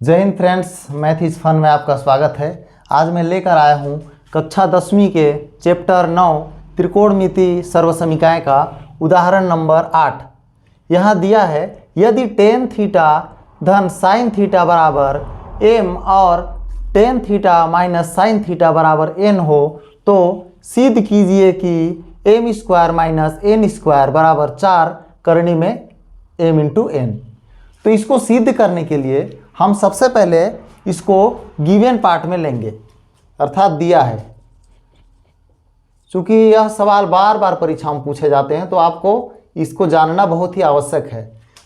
जय हिंद friends, math is fun में आपका स्वागत है। आज मैं लेकर आया हूँ कक्षा 10वीं के चैप्टर 9 त्रिकोणमिति सर्वसमीकाएँ का उदाहरण नंबर 8। यहाँ दिया है यदि टेन थीटा धन साइन थीटा बराबर m और ten theta minus sine theta बराबर n हो तो सिद्ध कीजिए कि m square minus n square बराबर 4 करनी में m इंटू n। तो इसको सिद्ध करने के लिए हम सबसे पहले इसको गिवन पार्ट में लेंगे, अर्थात दिया है। चूंकि यह सवाल बार बार परीक्षा में पूछे जाते हैं तो आपको इसको जानना बहुत ही आवश्यक है।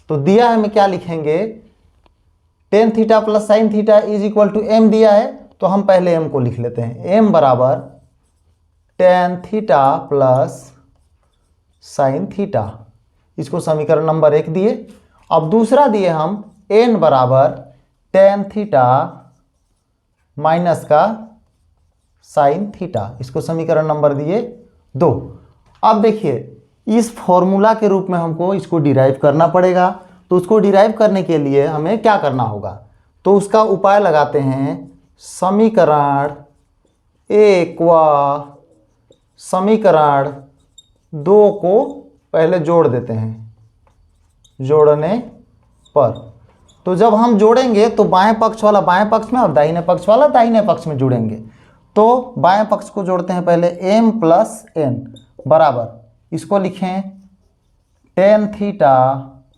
तो दिया है में क्या लिखेंगे, tan theta plus sine theta is equal to M दिया है, तो हम पहले एम को लिख लेते हैं। एम बराबर ten theta plus sine theta, इसको समीकरण नंबर 1 दिए। अब दूसरा दिए हम एन बराबर टेन थीटा माइनस का साइन थीटा, इसको समीकरण नंबर दिए 2। अब देखिए इस फॉर्मूला के रूप में हमको इसको डिराइव करना पड़ेगा। तो उसको डिराइव करने के लिए हमें क्या करना होगा, तो उसका उपाय लगाते हैं। समीकरण 1 व समीकरण 2 को पहले जोड़ देते हैं। जोड़ने पर तो जब हम जोड़ेंगे तो बाएं पक्ष वाला बाएं पक्ष में और दाहिने पक्ष वाला दाहिने पक्ष में जुड़ेंगे। तो बाएं पक्ष को जोड़ते हैं पहले, m प्लस n बराबर, इसको लिखें ten theta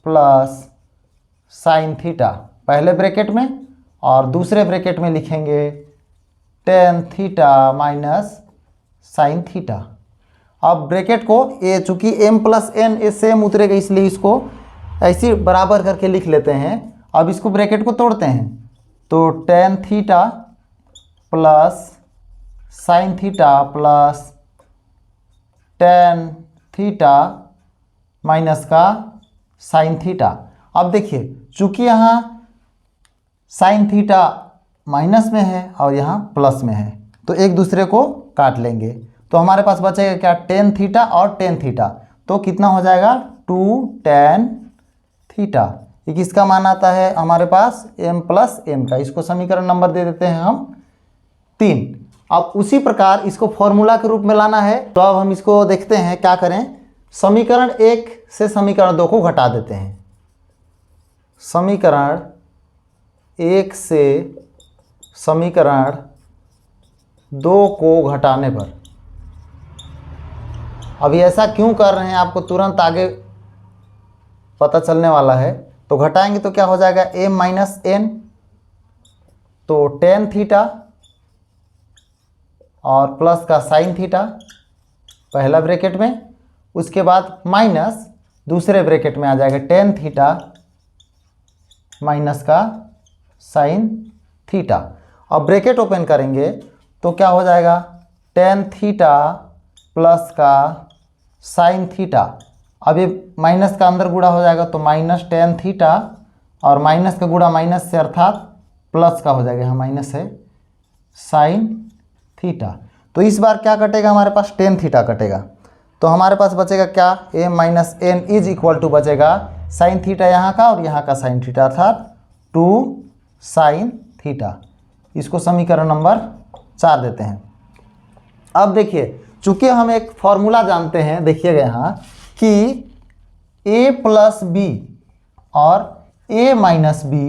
plus sine theta पहले ब्रैकेट में, और दूसरे ब्रैकेट में लिखेंगे tan theta minus sine theta. अब ब्रैकेट को ए, चूंकि m प्लस n ए सेम उतरेगा इसलिए इसको ऐसे बराबर करके लिख लेते हैं। अब इसको ब्रैकेट को तोड़ते हैं तो ten theta plus sine theta plus ten theta minus का साइन थीटा। अब देखिए चूंकि यहाँ साइन थीटा माइनस में है और यहाँ प्लस में है तो एक दूसरे को काट लेंगे। तो हमारे पास बचेगा क्या, टेन थीटा और टेन थीटा, तो कितना हो जाएगा 2 टेन थीटा। ये किसका मान आता है हमारे पास, m प्लस n का। इसको समीकरण नंबर दे देते हैं हम 3। अब उसी प्रकार इसको फॉर्मूला के रूप में लाना है। तो अब हम इसको देखते हैं क्या करें। समीकरण 1 से समीकरण 2 को घटा देते हैं। समीकरण 1 से समीकरण 2 को घटाने पर, अभी ऐसा क्यों कर रहे हैं आपको तुरंत आगे पता चलने वाला है। तो घटाएंगे तो क्या हो जाएगा, m माइनस n, तो टेन थीटा और प्लस का साइन थीटा पहला ब्रैकेट में, उसके बाद माइनस दूसरे ब्रैकेट में आ जाएगा टेन थीटा माइनस का साइन थीटा। अब ब्रैकेट ओपन करेंगे तो क्या हो जाएगा, टेन थीटा प्लस का साइन थीटा। अब ये माइनस का अंदर गुणा हो जाएगा तो माइनस टेन थीटा, और माइनस का गुणा माइनस से अर्थात प्लस का हो जाएगा, यहाँ माइनस है, साइन थीटा। तो इस बार क्या कटेगा हमारे पास, टेन थीटा कटेगा। तो हमारे पास बचेगा क्या, m minus n is equal to बचेगा साइन थीटा यहाँ का और यहाँ का साइन थीटा, अर्थात 2 साइन थीटा। इसको समीकरण नंबर 4 देते हैं। अब देखिए चूंकि हम एक फॉर्मूला जानते हैं, देखिएगा यहाँ कि a प्लस बी और a माइनस बी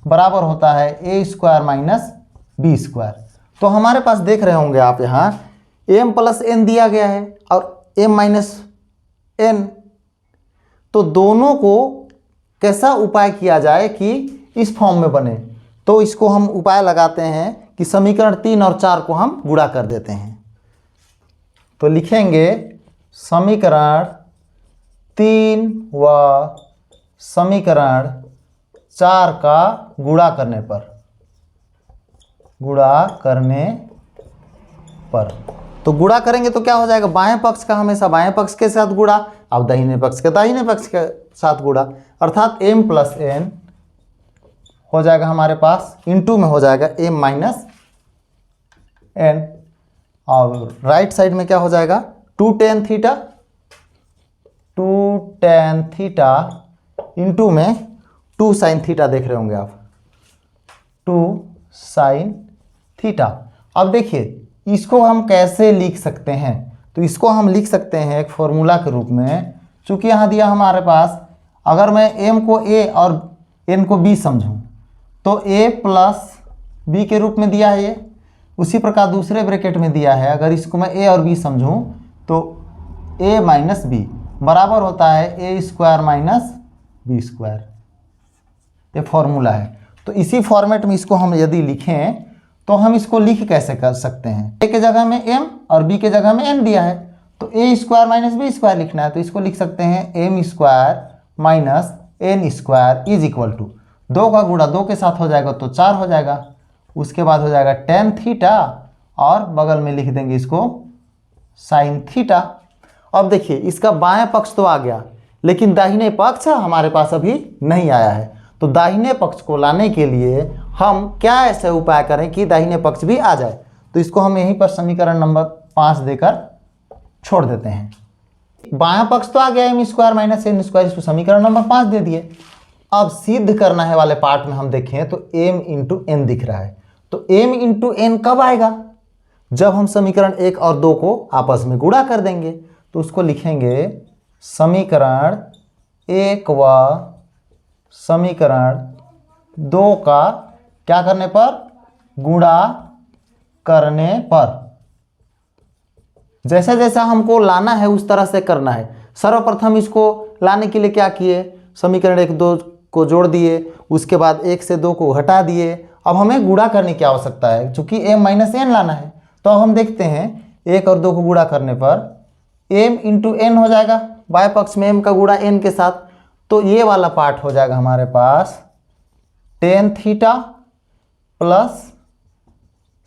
बराबर होता है a square minus B square. तो हमारे पास देख रहे होंगे आप यहाँ m प्लस n दिया गया है और m माइनस n, तो दोनों को कैसा उपाय किया जाए कि इस फॉर्म में बने। तो इसको हम उपाय लगाते हैं कि समीकरण 3 और 4 को हम गुणा कर देते हैं। तो लिखेंगे समीकरण 3 व समीकरण 4 का गुणा करने पर, तो गुणा करेंगे तो क्या हो जाएगा, बाएं पक्ष का हमेशा बाएं पक्ष के साथ गुणा, अब दाहिने पक्ष का दाहिने पक्ष के साथ गुणा, अर्थात m प्लस n हो जाएगा हमारे पास, इंटू में हो जाएगा m माइनस n, और राइट साइड में क्या हो जाएगा 2 tan theta, 2 tan theta into में 2 साइन थीटा देख रहे होंगे आप, टू साइन थीटा। अब देखिए इसको हम कैसे लिख सकते हैं, तो इसको हम लिख सकते हैं एक फॉर्मूला के रूप में। चूँकि यहाँ दिया हमारे पास, अगर मैं m को a और n को b समझूं तो a प्लस b के रूप में दिया है ये। उसी प्रकार दूसरे ब्रैकेट में दिया है, अगर इसको मैं a और b समझूं तो a माइनस बी बराबर होता है a square minus B square. ये फॉर्मूला है। तो इसी फॉर्मेट में इसको हम यदि लिखें तो हम इसको लिख कैसे कर सकते हैं। a के जगह में m और b के जगह में n दिया है, तो a square minus B square लिखना है, तो इसको लिख सकते हैं m square minus n square is equal to 2 का गुणा 2 के साथ हो जाएगा तो 4 हो जाएगा। उसके बाद हो जाएगा टेन थीटा और बगल में लिख देंगे इसको साइन थीटा। अब देखिए इसका बाएं पक्ष तो आ गया, लेकिन दाहिने पक्ष हमारे पास अभी नहीं आया है। तो दाहिने पक्ष को लाने के लिए हम क्या ऐसे उपाय करें कि दाहिने पक्ष भी आ जाए। तो इसको हम यहीं पर समीकरण नंबर 5 देकर छोड़ देते हैं। बायां पक्ष तो आ गया m square minus n square, इसको समीकरण नंबर 5 दे दिए। अब सिद्ध करना है वाले पार्ट में हम देखें तो m इंटू n दिख रहा है। तो m इंटू n कब आएगा? जब हम समीकरण 1 और 2 को आपस में गुणा कर देंगे। तो उसको लिखेंगे समीकरण 1 व समीकरण 2 का क्या करने पर? गुणा करने पर। जैसा जैसा हमको लाना है उस तरह से करना है। सर्वप्रथम इसको लाने के लिए क्या किए? समीकरण 1 2 को जोड़ दिए, उसके बाद 1 से 2 को घटा दिए। अब हमें गुणा करने की आवश्यकता है, चूंकि m माइनस n लाना है। तो अब हम देखते हैं 1 और 2 को गुणा करने पर m इंटू n हो जाएगा, बाएं पक्ष में m का गुणा n के साथ। तो ये वाला पार्ट हो जाएगा हमारे पास tan theta plus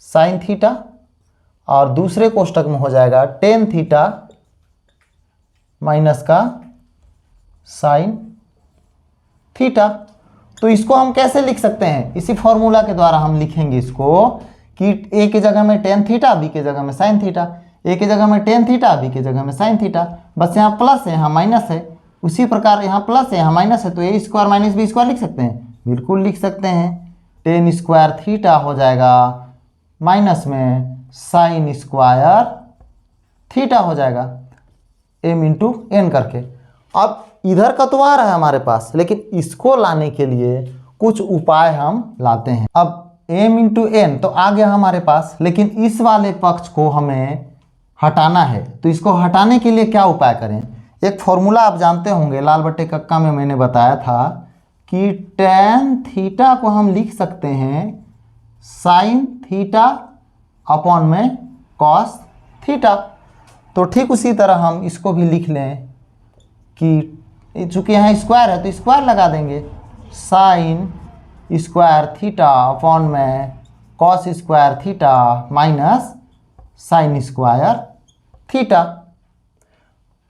sine theta, और दूसरे कोष्टक में हो जाएगा टेन थीटा माइनस का साइन थीटा। तो इसको हम कैसे लिख सकते हैं? इसी फॉर्मूला के द्वारा हम लिखेंगे इसको कि a के जगह में टेन थीटा, b के जगह में साइन थीटा। a के जगह में टेन थीटा, b के जगह में साइन थीटा। बस यहाँ प्लस है, यहाँ माइनस है। उसी प्रकार यहाँ प्लस है, यहाँ माइनस है, तो a square minus B square लिख सकते हैं, बिल्कुल लिख सकते हैं। टेन स्क्वायर थीटा हो जाएगा माइनस में साइन स्क्वायर थीटा हो जाएगा m इंटू n करके। अब इधर का तो आ रहा है हमारे पास, लेकिन इसको लाने के लिए कुछ उपाय हम लाते हैं। अब m इंटू n तो आ गया हमारे पास, लेकिन इस वाले पक्ष को हमें हटाना है। तो इसको हटाने के लिए क्या उपाय करें? एक फॉर्मूला आप जानते होंगे, लाल बट्टे कक्का में मैंने बताया था कि टेन थीटा को हम लिख सकते हैं साइन थीटा अपॉन में कॉस थीटा। तो ठीक उसी तरह हम इसको भी लिख लें कि चूँकि यहाँ स्क्वायर है तो स्क्वायर लगा देंगे, साइन स्क्वायर थीटा अपॉन में cos square theta minus sign square theta.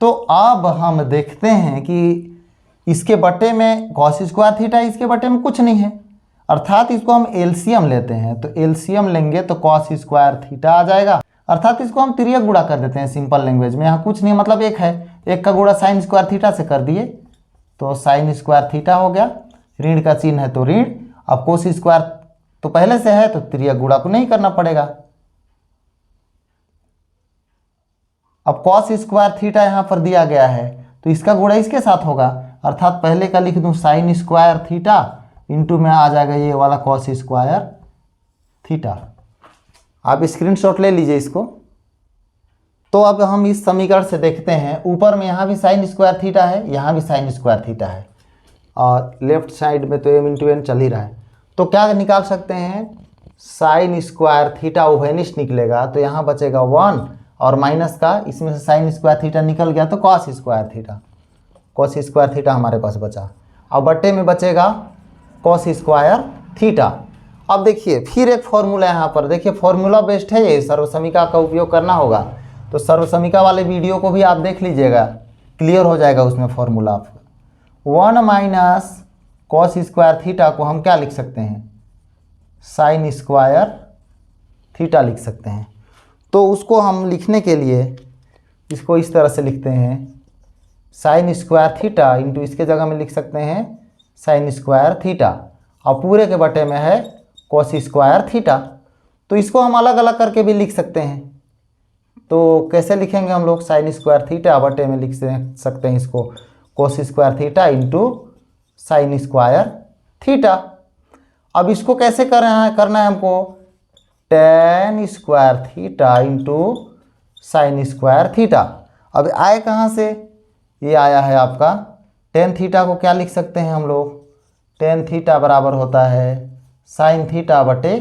तो अब हम देखते हैं कि इसके बटे में कॉस स्क्वायर थीटा, इसके बटे में कुछ नहीं है, अर्थात इसको हम एलसीएम लेते हैं। तो एलसीएम लेंगे तो कॉस स्क्वायर थीटा आ जाएगा, अर्थात इसको हम तिर्यक गुणा कर देते हैं सिंपल लैंग्वेज में। यहाँ कुछ नहीं, मतलब एक है, एक का गुणा साइन स्क्वायर थीटा से कर दिए तो साइन स्क्वायर थीटा हो गया, ऋण का चिन्ह है तो ऋण। अब कोस स्क्वायर तो पहले से है तो तिर्यक गुणा को नहीं करना पड़ेगा। अब कॉस स्क्वायर थीटा यहाँ पर दिया गया है तो इसका गुणा इसके साथ होगा, अर्थात पहले का लिख दूं साइन स्क्वायर थीटा इंटू में आ जाएगा ये वाला कॉस स्क्वायर थीटा। आप स्क्रीनशॉट ले लीजिए इसको। तो अब हम इस समीकरण से देखते हैं, ऊपर में यहाँ भी साइन स्क्वायर थीटा है, यहाँ भी साइन स्क्वायर थीटा है, और लेफ्ट साइड में तो m इंटू n चल ही रहा है। तो क्या निकाल सकते हैं? साइन स्क्वायर थीटा उभयनिष्ठ निकलेगा, तो यहाँ बचेगा 1 और माइनस का, इसमें से साइन स्क्वायर थीटा निकल गया तो cos square theta, cos square theta हमारे पास बचा। अब बट्टे में बचेगा कॉस स्क्वायर थीटा। अब देखिए फिर एक फॉर्मूला यहाँ पर, देखिए फॉर्मूला बेस्ड है ये, सर्वसमीका का उपयोग करना होगा। तो सर्वसमीका वाले वीडियो को भी आप देख लीजिएगा, क्लियर हो जाएगा उसमें फॉर्मूला आपको। 1 माइनस कॉस स्क्वायर थीटा को हम क्या लिख सकते हैं? साइन स्क्वायर थीटा लिख सकते हैं। तो उसको हम लिखने के लिए इसको इस तरह से लिखते हैं, साइन स्क्वायर थीटा इंटू इसके जगह में लिख सकते हैं साइन स्क्वायर थीटा, और पूरे के बटे में है कॉस स्क्वायर थीटा। तो इसको हम अलग अलग करके भी लिख सकते हैं। तो कैसे लिखेंगे हम लोग, साइन स्क्वायर थीटा बटे में लिख सकते हैं इसको cos square theta into sine square theta. अब इसको कैसे करना है हमको, ten square theta into sine square theta. अब आए कहाँ से, ये आया है आपका टेन थीटा को क्या लिख सकते हैं हम लोग, टेन थीटा बराबर होता है साइन थीटा बटे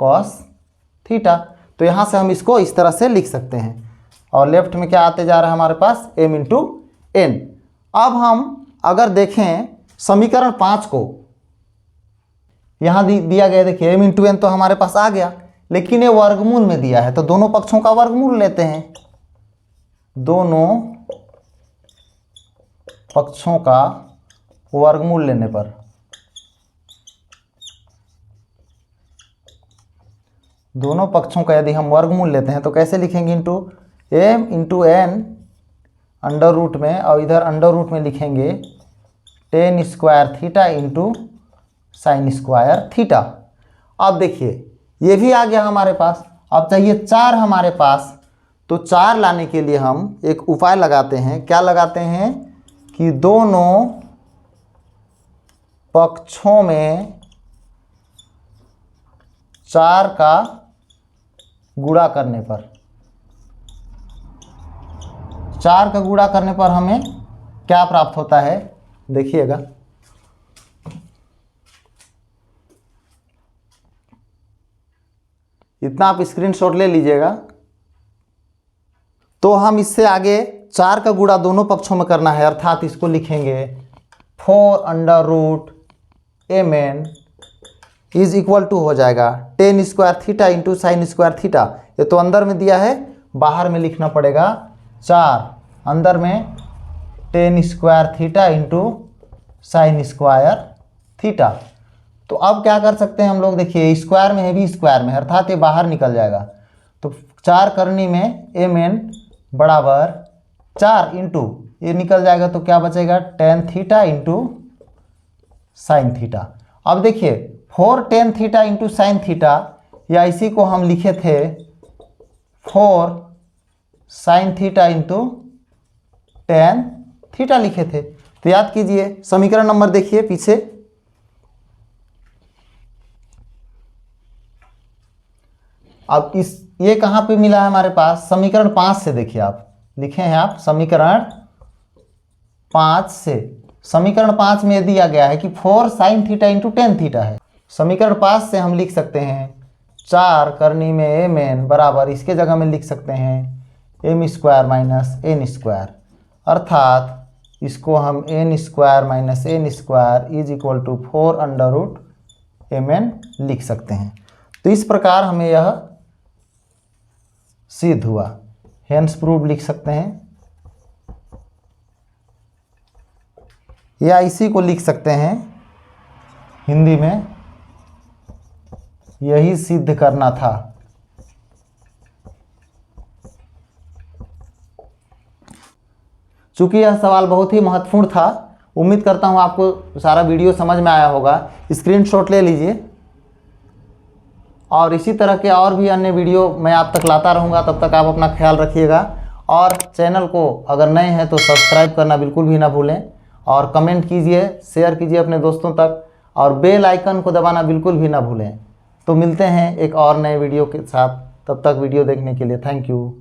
कॉस थीटा। तो यहाँ से हम इसको इस तरह से लिख सकते हैं और लेफ्ट में क्या आते जा रहा है हमारे पास, m इंटू एन। अब हम अगर देखें समीकरण 5 को, यहाँ दिया गया, देखिए m इंटू एन तो हमारे पास आ गया, लेकिन ये वर्गमूल में दिया है तो दोनों पक्षों का वर्गमूल लेते हैं। दोनों पक्षों का वर्गमूल लेने पर दोनों पक्षों का यदि हम वर्गमूल लेते हैं तो कैसे लिखेंगे, into M into N under root में, और इधर अंडर रूट में लिखेंगे tan square theta into sine square theta. अब देखिए ये भी आ गया हमारे पास। अब चाहिए 4 हमारे पास, तो 4 लाने के लिए हम एक उपाय लगाते हैं। क्या लगाते हैं कि दोनों पक्षों में 4 का गुणा करने पर, 4 का गुणा करने पर हमें क्या प्राप्त होता है, देखिएगा। इतना आप स्क्रीनशॉट ले लीजिएगा। तो हम इससे आगे 4 का गुणा दोनों पक्षों में करना है, अर्थात इसको लिखेंगे 4 under root M N is equal to हो जाएगा tan square theta into sine square theta. ये तो अंदर में दिया है, बाहर में लिखना पड़ेगा 4 अंदर में ten square theta into sine square theta. तो अब क्या कर सकते हैं हम लोग, देखिए स्क्वायर में है भी स्क्वायर में, अर्थात ये बाहर निकल जाएगा। तो 4 करनी में एम एन बराबर 4 इंटू ये निकल जाएगा तो क्या बचेगा, tan theta into sine theta. अब देखिए 4 tan theta into sine theta, या इसी को हम लिखे थे 4 sine theta into tan theta लिखे थे। तो याद कीजिए समीकरण नंबर देखिए पीछे, अब ये कहाँ पे मिला है हमारे पास, समीकरण 5 से। देखिए आप लिखे हैं आप समीकरण 5 से। समीकरण 5 में दिया गया है कि 4 sine theta into tan theta है। समीकरण 5 से हम लिख सकते हैं 4 करनी में एम एन बराबर, इसके जगह में लिख सकते हैं M square minus N square, अर्थात इसको हम N square minus N square is equal to 4 under root M N लिख सकते हैं। तो इस प्रकार हमें यह सिद्ध हुआ, हेंस प्रूव लिख सकते हैं, या इसी को लिख सकते हैं हिंदी में, यही सिद्ध करना था। चूंकि यह सवाल बहुत ही महत्वपूर्ण था, उम्मीद करता हूं आपको सारा वीडियो समझ में आया होगा। स्क्रीनशॉट ले लीजिए और इसी तरह के और भी अन्य वीडियो मैं आप तक लाता रहूँगा। तब तक आप अपना ख्याल रखिएगा और चैनल को अगर नए हैं तो सब्सक्राइब करना बिल्कुल भी ना भूलें, और कमेंट कीजिए, शेयर कीजिए अपने दोस्तों तक, और बेल आइकन को दबाना बिल्कुल भी ना भूलें। तो मिलते हैं एक और नए वीडियो के साथ, तब तक वीडियो देखने के लिए थैंक यू।